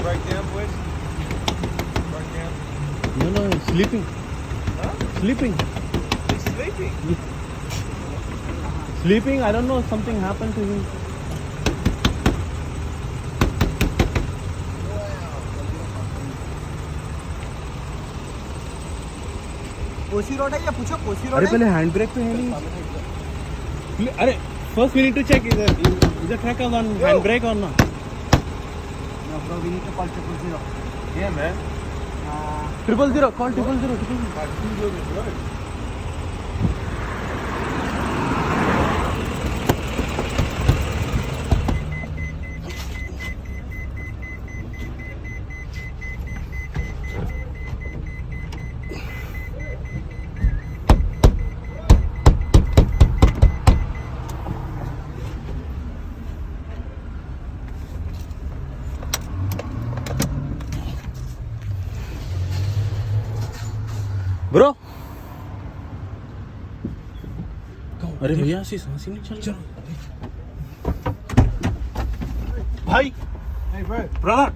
Break down, boys. Break down. No, sleeping. Huh? Sleeping. He's sleeping. Sleeping, I don't know, something happened to him. Kosi road है या पूछो Kosi road अरे है पहले hand brake पे है नहीं. अरे first we need to check is the track on hand brake or not. No, bro, we need to call 000. Yeah, man. 000 call 000. Like, who's on this road? Bro अरे भैया ऐसी सांस ही नहीं चल रही. भाई Hey, bro. Brother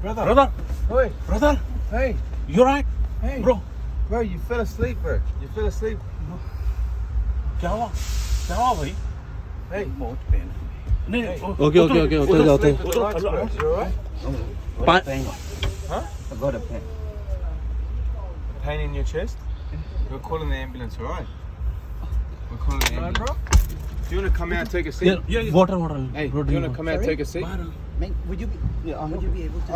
Brother. Brother Hey. Brother Hey. You right Hey. Bro. Bro, you fell asleep, bro. You fell asleep. क्या हुआ भाई. Hey. बहुत पेन नहीं ओके, उतर जाओ. Sleep with the lights, bro. You alright? Pen Huh? I got a pain Pain in your chest? We're calling the ambulance, alright? We're calling the ambulance. bro Do you want to come out and take a seat? Yeah. Water. Hey, do you want to come out and take a seat? Man, would you be able to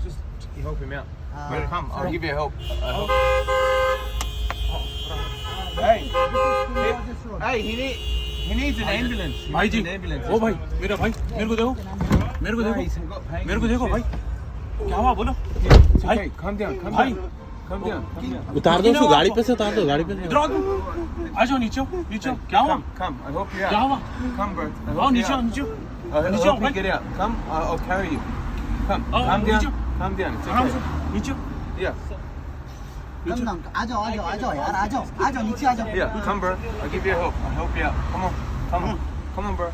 Just help him out. Uh, Well, come, I'll sorry. give you help. Hey, he needs an ambulance. He भाई needs ji an ambulance. ओ भाई मेरा भाई मेरे को देखो He's got pain. मेरे को देखो भाई क्या हुआ बोलो. It's भाई okay, calm down, calm भाई down. Calm down, calm down. उतार दो उसको गाड़ी पे से उतार दो गाड़ी पे से. इधर आ जाओ नीचे क्या हुआ Come, I'll help you क्या out. हुआ. Come, bro. I'll आओ help you नीचे out. नीचे I'll नीचे help आओ you get out. Come, I'll carry you. Come, Oh, calm down. नीचे. Calm down. It's आराम से okay. नीचे. Yeah, कम नाम आ जाओ यार आ जाओ नीचे आ जाओ yeah. Come, bro. I'll give you help. I'll help you out. Come on, come on, bro.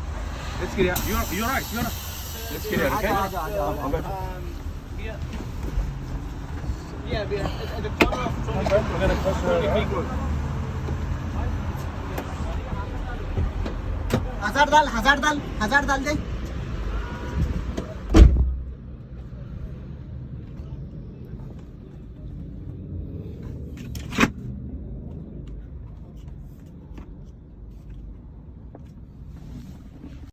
Let's get out. You're right. Let's get out, okay? आ जाओ I'll go. Yeah, at the corner of Come, bro. We're gonna cross the road. Alright? हजार डाल दे